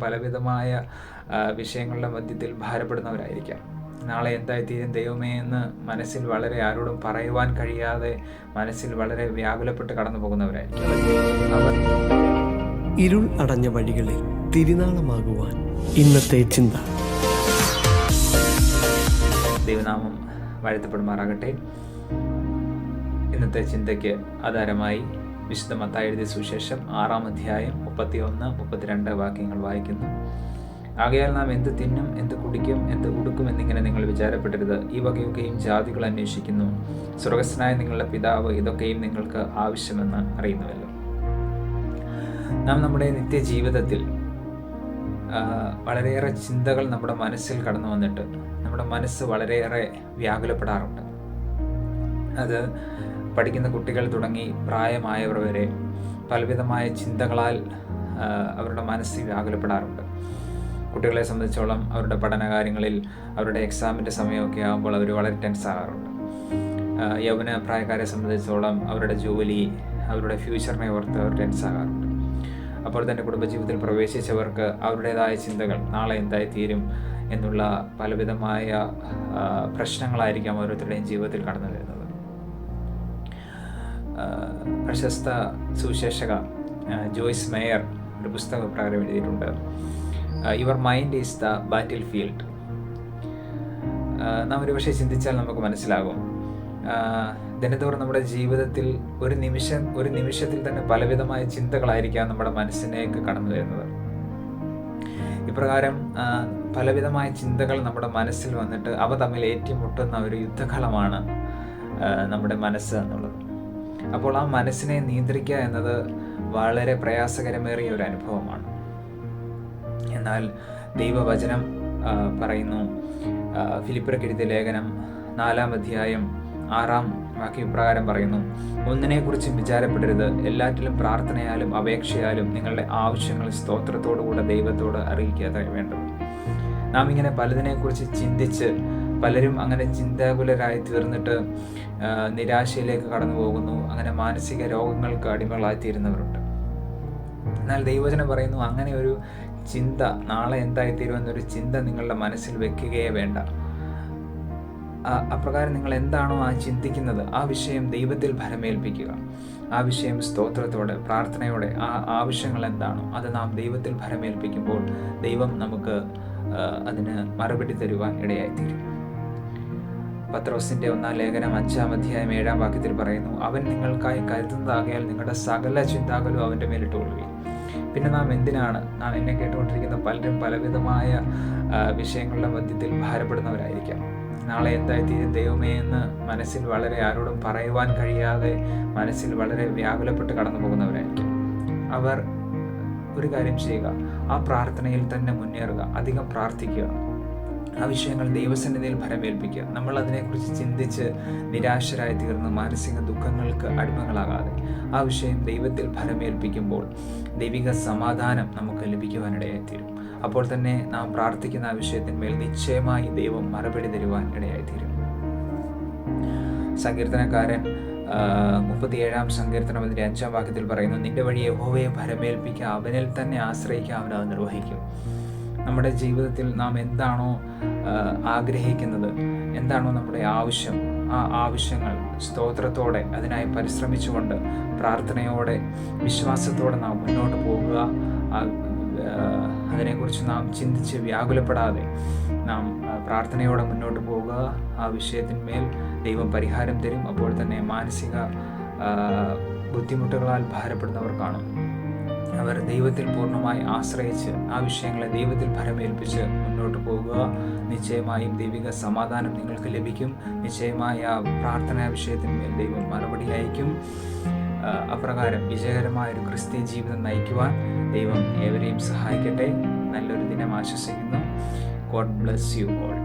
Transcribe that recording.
പലവിധമായ വിഷയങ്ങളുടെ മധ്യത്തിൽ ഭാരപ്പെടുന്നവരായിരിക്കാം. നാളെ എന്തായിത്തീരും ദൈവമേ എന്ന് മനസ്സിൽ വളരെ ആരോടും പറയുവാൻ കഴിയാതെ മനസ്സിൽ വളരെ വ്യാകുലപ്പെട്ട് കടന്നു പോകുന്നവരായിരിക്കും. അവർ ഇരുൾ അടഞ്ഞ വഴികളിൽ തിരുനാളമാകുവാൻ ഇന്നത്തെ ചിന്ത. ദൈവനാമം വാഴ്ത്തപ്പെടുമാറാകട്ടെ. ഇന്നത്തെ ചിന്തയ്ക്ക് ആധാരമായി വിശുദ്ധ മത്തായി എഴുതിയ സുവിശേഷം 6-ാം അധ്യായം 31-32 വാക്യങ്ങൾ വായിക്കുന്നു. ആകയാൽ നാം എന്ത് തിന്നും, എന്ത് കുടിക്കും, എന്ത് ഉടുക്കും എന്നിങ്ങനെ നിങ്ങൾ വിചാരപ്പെടരുത്. ഈ വകയൊക്കെയും ജാതികൾ അന്വേഷിക്കുന്നു. സ്വർഗ്ഗസ്ഥനായ നിങ്ങളുടെ പിതാവ് ഇതൊക്കെയും നിങ്ങൾക്ക് ആവശ്യമെന്ന് അറിയുന്നുവല്ലോ. നാം നമ്മുടെ നിത്യജീവിതത്തിൽ വളരെയേറെ ചിന്തകൾ നമ്മുടെ മനസ്സിൽ കടന്നു വന്നിട്ട് നമ്മുടെ മനസ്സ് വളരെയേറെ വ്യാകുലപ്പെടാറുണ്ട്. അത് പഠിക്കുന്ന കുട്ടികൾ തുടങ്ങി പ്രായമായവർ വരെ പലവിധമായ ചിന്തകളാൽ അവരുടെ മനസ്സ് വ്യാകുലപ്പെടാറുണ്ട്. കുട്ടികളെ സംബന്ധിച്ചോളം അവരുടെ പഠനകാര്യങ്ങളിൽ അവരുടെ എക്സാമിൻ്റെ സമയമൊക്കെ ആകുമ്പോൾ അവർ വളരെ ടെൻസ് ആകാറുണ്ട്. യൗവന പ്രായക്കാരെ സംബന്ധിച്ചോളം അവരുടെ ജോലി, അവരുടെ ഫ്യൂച്ചറിനെ ഓർത്ത് അവർ ടെൻസ് ആകാറുണ്ട്. അപ്പോൾ തന്നെ കുടുംബജീവിതത്തിൽ പ്രവേശിച്ചവർക്ക് അവരുടേതായ ചിന്തകൾ, നാളെ എന്തായിത്തീരും എന്നുള്ള പലവിധമായ പ്രശ്നങ്ങളായിരിക്കാം ഓരോരുത്തരുടെയും ജീവിതത്തിൽ കടന്നു വരുന്നത്. പ്രശസ്ത സുവിശേഷക ജോയ്സ് മേയർ ഒരു പുസ്തക പ്രകാരം എഴുതിയിട്ടുണ്ട്, your mind is the battle field. നാം ഒരുപക്ഷെ ചിന്തിച്ചാൽ നമുക്ക് മനസ്സിലാകും, ദിനത്തോറും നമ്മുടെ ജീവിതത്തിൽ ഒരു നിമിഷത്തിൽ തന്നെ പലവിധമായ ചിന്തകളായിരിക്കാം നമ്മുടെ മനസ്സിലേക്ക് കടന്നു വരുന്നത്. ഇപ്രകാരം പലവിധമായ ചിന്തകൾ നമ്മുടെ മനസ്സിൽ വന്നിട്ട് അവ തമ്മിൽ ഏറ്റുമുട്ടുന്ന ഒരു യുദ്ധകളമാണ് നമ്മുടെ മനസ്സ് എന്നുള്ളത്. അപ്പോൾ ആ മനസ്സിനെ നിയന്ത്രിക്കുക എന്നത് വളരെ പ്രയാസകരമേറിയ ഒരു അനുഭവമാണ്. എന്നാൽ ദൈവവചനം പറയുന്നു, ഫിലിപ്പിയർക്ക് എഴുതിയ ലേഖനം 4-ാം അധ്യായം 6-ാം വാക്യം ഇപ്രകാരം പറയുന്നു, ഒന്നിനെക്കുറിച്ചും വിചാരപ്പെടരുത്, എല്ലാറ്റിലും പ്രാർത്ഥനയാലും അപേക്ഷയാലും നിങ്ങളുടെ ആവശ്യങ്ങൾ സ്തോത്രത്തോടുകൂടെ ദൈവത്തോട് അറിയിക്കാതെ വേണ്ടത്. നാം ഇങ്ങനെ പലതിനെക്കുറിച്ച് ചിന്തിച്ച് പലരും അങ്ങനെ ചിന്താകുലരായി തീർന്നിട്ട് നിരാശയിലേക്ക് കടന്നു പോകുന്നു. അങ്ങനെ മാനസിക രോഗങ്ങൾക്ക് അടിമകളായിത്തീരുന്നവരുണ്ട്. എന്നാൽ ദൈവവചനം പറയുന്നു, അങ്ങനെ ഒരു ചിന്ത, നാളെ എന്തായിത്തീരുമെന്നൊരു ചിന്ത നിങ്ങളുടെ മനസ്സിൽ വെക്കുകയേ വേണ്ട. അപ്രകാരം നിങ്ങൾ എന്താണോ ആ ചിന്തിക്കുന്നത് ആ വിഷയം ദൈവത്തിൽ ഭരമേൽപ്പിക്കുക. ആ വിഷയം സ്തോത്രത്തോടെ പ്രാർത്ഥനയോടെ ആ ആവശ്യങ്ങൾ എന്താണോ അത് നാം ദൈവത്തിൽ ഭരമേൽപ്പിക്കുമ്പോൾ ദൈവം നമുക്ക് അതിന് മറുപടി തരുവാൻ ഇടയായിത്തീരും. പത്രോസിന്റെ 1-ാം ലേഖനം 5-ാം അധ്യായം 7-ാം വാക്യത്തിൽ പറയുന്നു, അവൻ നിങ്ങൾക്കായി കരുതുന്നതാകയാൽ നിങ്ങളുടെ സകല ചിന്താകുലവും അവൻ്റെ മേലിട്ട് കൊള്ളുകയും. പിന്നെ നാം എന്നെ കേട്ടുകൊണ്ടിരിക്കുന്ന പലരും പലവിധമായ വിഷയങ്ങളുടെ മധ്യത്തിൽ ഭാരപ്പെടുന്നവരായിരിക്കാം. നാളെ എന്തായിത്തീരും ദൈവമേ എന്ന് മനസ്സിൽ വളരെ ആരോടും പറയുവാൻ കഴിയാതെ മനസ്സിൽ വളരെ വ്യാകുലപ്പെട്ട് കടന്നു പോകുന്നവരായിരിക്കും. അവർ ഒരു കാര്യം ചെയ്യുക, ആ പ്രാർത്ഥനയിൽ തന്നെ മുന്നേറുക, അധികം പ്രാർത്ഥിക്കുക, ആ വിഷയങ്ങൾ ദൈവസന്നിധിയിൽ ഭരമേൽപ്പിക്കുക. നമ്മൾ അതിനെക്കുറിച്ച് ചിന്തിച്ച് നിരാശരായി തീർന്ന് മാനസിക ദുഃഖങ്ങൾക്ക് അടിമകളാകാതെ ആ വിഷയം ദൈവത്തിൽ ഭരമേൽപ്പിക്കുമ്പോൾ ദൈവിക സമാധാനം നമുക്ക് ലഭിക്കുവാനിടയായിത്തീരും. അപ്പോൾ തന്നെ നാം പ്രാർത്ഥിക്കുന്ന ആ വിഷയത്തിന്മേൽ നിശ്ചയമായി ദൈവം മറുപടി തരുവാൻ ഇടയായിത്തീരും. സങ്കീർത്തനക്കാരൻ 37-ാം സങ്കീർത്തനം 5-ാം വാക്യത്തിൽ പറയുന്നു, നിന്റെ വഴി യഹോവയെ ഭരമേൽപ്പിക്കുക, അവനിൽ തന്നെ ആശ്രയിക്കുക, അവനത് നിർവഹിക്കും. നമ്മുടെ ജീവിതത്തിൽ നാം എന്താണോ ആഗ്രഹിക്കുന്നത്, എന്താണോ നമ്മുടെ ആവശ്യം, ആ ആവശ്യങ്ങൾ സ്തോത്രത്തോടെ അതിനായി പരിശ്രമിച്ചുകൊണ്ട് പ്രാർത്ഥനയോടെ വിശ്വാസത്തോടെ നാം മുന്നോട്ട് പോകുക. അതിനെക്കുറിച്ച് നാം ചിന്തിച്ച് വ്യാകുലപ്പെടാതെ നാം പ്രാർത്ഥനയോടെ മുന്നോട്ട് പോകുക. ആ വിഷയത്തിന്മേൽ ദൈവം പരിഹാരം തരും. അപ്പോൾ തന്നെ മാനസിക ബുദ്ധിമുട്ടുകളാൽ ഭാരപ്പെടുന്നവർ കാണും. അവർ ദൈവത്തിൽ പൂർണ്ണമായി ആശ്രയിച്ച് ആ വിഷയങ്ങളെ ദൈവത്തിൽ ഭരമേൽപ്പിച്ച് മുന്നോട്ട് പോകുക. നിശ്ചയമായും ദൈവിക സമാധാനം നിങ്ങൾക്ക് ലഭിക്കും. നിശ്ചയമായ ആ പ്രാർത്ഥനാ വിഷയത്തിന്മേൽ ദൈവം മറുപടി അയക്കും. അപ്രകാരം വിജയകരമായൊരു ക്രിസ്തീയ ജീവിതം നയിക്കുവാൻ ദൈവം ഏവരെയും സഹായിക്കട്ടെ. നല്ലൊരു ദിനം ആശംസിക്കുന്നു. God bless you all.